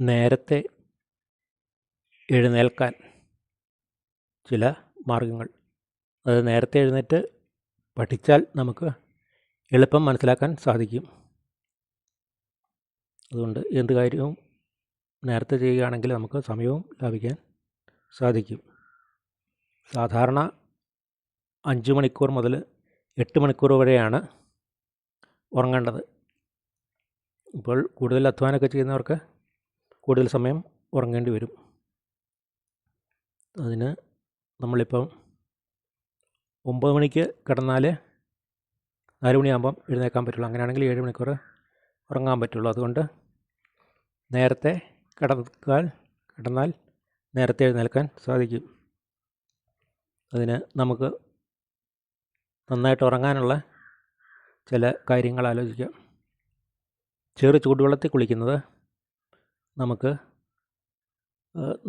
നേരത്തെ എഴുന്നേൽക്കാൻ ചില മാർഗങ്ങൾ. അത് നേരത്തെ എഴുന്നേറ്റ് പഠിച്ചാൽ നമുക്ക് എളുപ്പം മനസ്സിലാക്കാൻ സാധിക്കും. അതുകൊണ്ട് എന്ത് കാര്യവും നേരത്തെ ചെയ്യുകയാണെങ്കിൽ നമുക്ക് സമയവും ലാഭിക്കാൻ സാധിക്കും. സാധാരണ 5 മണിക്കൂർ മുതൽ 8 മണിക്കൂർ വരെയാണ് ഉറങ്ങേണ്ടത്. ഇപ്പോൾ കൂടുതൽ അധ്വാനമൊക്കെ ചെയ്യുന്നവർക്ക് കൂടുതൽ സമയം ഉറങ്ങേണ്ടി വരും. അതിന് നമ്മളിപ്പം 9 മണിക്ക് കിടന്നാൽ 4 മണിയാകുമ്പം എഴുന്നേൽക്കാൻ പറ്റുള്ളൂ. അങ്ങനെയാണെങ്കിൽ 7 മണിക്കൂർ ഉറങ്ങാൻ പറ്റുള്ളൂ. അതുകൊണ്ട് നേരത്തെ കിടന്നാൽ നേരത്തെ എഴുന്നേൽക്കാൻ സാധിക്കും. അതിന് നമുക്ക് നന്നായിട്ട് ഉറങ്ങാനുള്ള ചില കാര്യങ്ങൾ ആലോചിക്കാം. ചെറു ചൂടുവെള്ളത്തിൽ കുളിക്കുന്നത് നമുക്ക്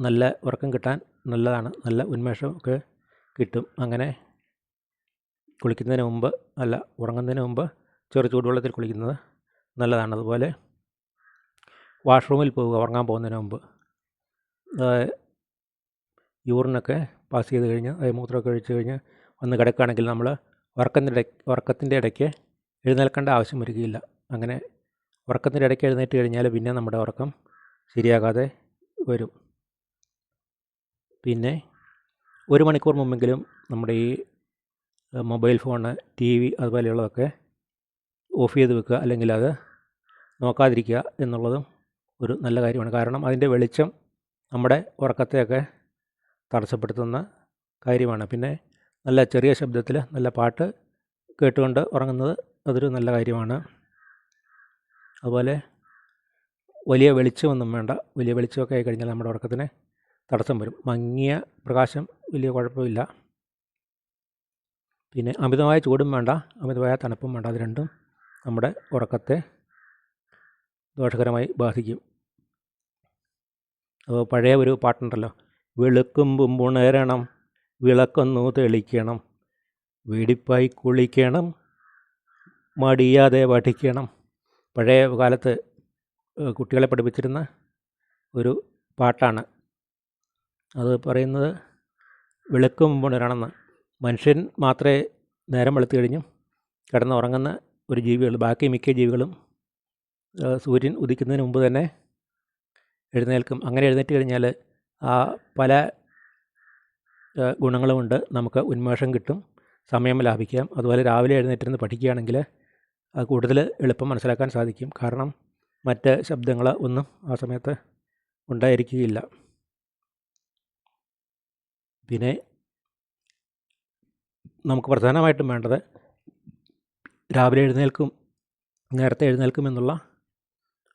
നല്ല ഉറക്കം കിട്ടാൻ നല്ലതാണ്. നല്ല ഉന്മേഷമൊക്കെ കിട്ടും. അങ്ങനെ ഉറങ്ങുന്നതിന് മുമ്പ് ചെറു ചൂടുവെള്ളത്തിൽ കുളിക്കുന്നത് നല്ലതാണ്. അതുപോലെ വാഷ്റൂമിൽ പോവുക ഉറങ്ങാൻ പോകുന്നതിന് മുമ്പ്. യൂറിനൊക്കെ പാസ് ചെയ്ത് കഴിഞ്ഞ് മൂത്രമൊക്കെ ഒഴിച്ച് കഴിഞ്ഞ് വന്ന് കിടക്കുകയാണെങ്കിൽ നമ്മൾ ഉറക്കത്തിൻ്റെ ഇടയ്ക്ക് എഴുന്നേൽക്കേണ്ട ആവശ്യം വരികയില്ല. അങ്ങനെ ഉറക്കത്തിൻ്റെ ഇടയ്ക്ക് എഴുന്നേറ്റ് കഴിഞ്ഞാൽ പിന്നെ നമ്മുടെ ഉറക്കം ശരിയാകാതെ വരും. പിന്നെ 1 മണിക്കൂർ മുമ്പെങ്കിലും നമ്മുടെ ഈ മൊബൈൽ ഫോണ്, TV അതുപോലെയുള്ളതൊക്കെ ഓഫ് ചെയ്ത് വെക്കുക, അല്ലെങ്കിൽ അത് നോക്കാതിരിക്കുക എന്നുള്ളതും ഒരു നല്ല കാര്യമാണ്. കാരണം അതിൻ്റെ വെളിച്ചം നമ്മുടെ ഉറക്കത്തെയൊക്കെ തടസ്സപ്പെടുത്തുന്ന കാര്യമാണ്. പിന്നെ നല്ല ചെറിയ ശബ്ദത്തിൽ നല്ല പാട്ട് കേട്ടുകൊണ്ട് ഉറങ്ങുന്നത് അതൊരു നല്ല കാര്യമാണ്. അതുപോലെ വലിയ വെളിച്ചമൊന്നും വേണ്ട. വലിയ വെളിച്ചമൊക്കെ ആയിക്കഴിഞ്ഞാൽ നമ്മുടെ ഉറക്കത്തിന് തടസ്സം വരും. മങ്ങിയ പ്രകാശം വലിയ കുഴപ്പമില്ല. പിന്നെ അമിതമായ ചൂടും വേണ്ട, അമിതമായ തണുപ്പും വേണ്ട. അത് രണ്ടും നമ്മുടെ ഉറക്കത്തെ ദോഷകരമായി ബാധിക്കും. അപ്പോൾ പഴയ ഒരു പാട്ടുണ്ടല്ലോ, വെളുക്കുമ്പും ഉണരണം, വിളക്കൊന്നു തെളിക്കണം, വെടിപ്പായി കുളിക്കണം, മടിയാതെ പഠിക്കണം. പഴയ കാലത്ത് കുട്ടികളെ പഠിപ്പിച്ചിരുന്ന ഒരു പാട്ടാണ്. അത് പറയുന്നത് വെളുക്കും മുമ്പ് ഉണരണമെന്ന്. മനുഷ്യൻ മാത്രമേ നേരം വെളുത്തു കഴിഞ്ഞും കിടന്നുറങ്ങുന്ന ഒരു ജീവിയുള്ളൂ. ബാക്കി മിക്ക ജീവികളും സൂര്യൻ ഉദിക്കുന്നതിന് മുമ്പ് തന്നെ എഴുന്നേൽക്കും. അങ്ങനെ എഴുന്നേറ്റ് കഴിഞ്ഞാൽ പല ഗുണങ്ങളുമുണ്ട്. നമുക്ക് ഉന്മേഷം കിട്ടും, സമയം ലാഭിക്കാം. അതുപോലെ രാവിലെ എഴുന്നേറ്റിരുന്ന് പഠിക്കുകയാണെങ്കിൽ അത് കൂടുതൽ എളുപ്പം മനസ്സിലാക്കാൻ സാധിക്കും. കാരണം മറ്റ് ശബ്ദങ്ങൾ ഒന്നും ആ സമയത്ത് ഉണ്ടായിരിക്കുകയില്ല. പിന്നെ നമുക്ക് പ്രധാനമായിട്ടും വേണ്ടത് രാവിലെ നേരത്തെ എഴുന്നേൽക്കും എന്നുള്ള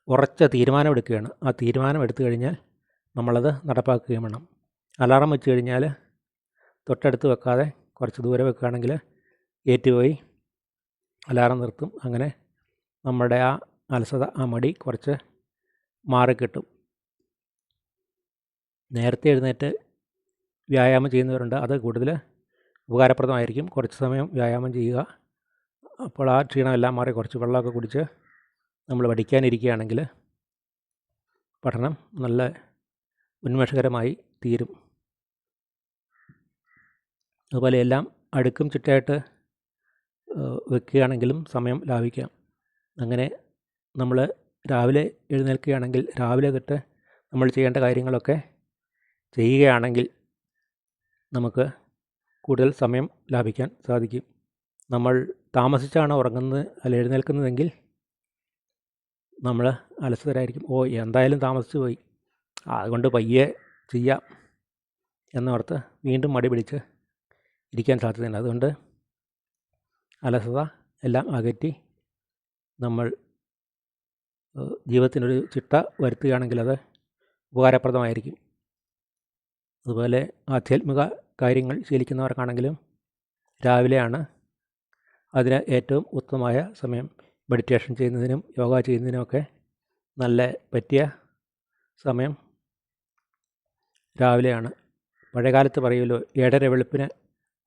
ഉറച്ച തീരുമാനമെടുക്കുകയാണ്. ആ തീരുമാനം എടുത്തു കഴിഞ്ഞാൽ നമ്മളത് നടപ്പാക്കുകയും വേണം. അലാറം വെച്ച് കഴിഞ്ഞാൽ തൊട്ടടുത്ത് വെക്കാതെ കുറച്ച് ദൂരെ വെക്കുകയാണെങ്കിൽ ഏറ്റുപോയി അലാറം നിർത്തും. അങ്ങനെ നമ്മുടെ ആ അലസത, ആ മടി കുറച്ച് മാറിക്കിട്ടും. നേരത്തെ എഴുന്നേറ്റ് വ്യായാമം ചെയ്യുന്നവരുണ്ട്. അത് കൂടുതൽ ഉപകാരപ്രദമായിരിക്കും. കുറച്ച് സമയം വ്യായാമം ചെയ്യുക. അപ്പോൾ ആ ക്ഷീണമെല്ലാം മാറി കുറച്ച് വെള്ളമൊക്കെ കുടിച്ച് നമ്മൾ പഠിക്കാനിരിക്കുകയാണെങ്കിൽ പഠനം നല്ല ഉന്മേഷകരമായി തീരും. അതുപോലെ എല്ലാം അടുക്കും ചിട്ടയായിട്ട് വെക്കുകയാണെങ്കിലും സമയം ലാഭിക്കാം. അങ്ങനെ നമ്മൾ രാവിലെ എഴുന്നേൽക്കുകയാണെങ്കിൽ രാവിലെ തൊട്ട് നമ്മൾ ചെയ്യേണ്ട കാര്യങ്ങളൊക്കെ ചെയ്യുകയാണെങ്കിൽ നമുക്ക് കൂടുതൽ സമയം ലാഭിക്കാൻ സാധിക്കും. നമ്മൾ താമസിച്ചാണ് എഴുന്നേൽക്കുന്നതെങ്കിൽ നമ്മൾ അലസതരായിരിക്കും. എന്തായാലും താമസിച്ചു പോയി, അതുകൊണ്ട് പയ്യെ ചെയ്യാം എന്നോർത്ത് വീണ്ടും മടി പിടിച്ച് ഇരിക്കാൻ സാധ്യതയുണ്ട്. അതുകൊണ്ട് അലസത എല്ലാം അകറ്റി നമ്മൾ ജീവിതത്തിനൊരു ചിട്ട വരുത്തുകയാണെങ്കിൽ അത് ഉപകാരപ്രദമായിരിക്കും. അതുപോലെ ആധ്യാത്മിക കാര്യങ്ങൾ ശീലിക്കുന്നവർക്കാണെങ്കിലും രാവിലെയാണ് അതിന് ഏറ്റവും ഉത്തമമായ സമയം. മെഡിറ്റേഷൻ ചെയ്യുന്നതിനും യോഗ ചെയ്യുന്നതിനുമൊക്കെ നല്ല പറ്റിയ സമയം രാവിലെയാണ്. പഴയകാലത്ത് പറയുമല്ലോ, 7:30 വെളുപ്പിന്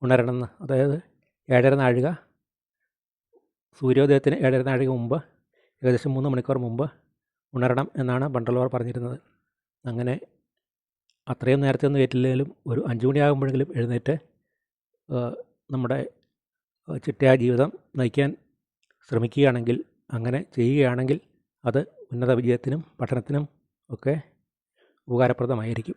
ഉണരണമെന്ന്. അതായത് 7:30 നാഴിക, സൂര്യോദയത്തിന് 7:30 നാഴിക മുമ്പ്, ഏകദേശം 3 മണിക്കൂർ മുമ്പ് ഉണരണം എന്നാണ് പണ്ടുള്ളവർ പറഞ്ഞിരുന്നത്. അങ്ങനെ അത്രയും നേരത്തെ ഒന്നും ഏറ്റില്ലെങ്കിലും ഒരു 5 മണിയാകുമ്പോഴെങ്കിലും എഴുന്നേറ്റ് നമ്മുടെ ചിട്ടയായ ജീവിതം നയിക്കാൻ ശ്രമിക്കുകയാണെങ്കിൽ, അങ്ങനെ ചെയ്യുകയാണെങ്കിൽ അത് ഉന്നത വിജയത്തിനും പഠനത്തിനും ഒക്കെ ഉപകാരപ്രദമായിരിക്കും.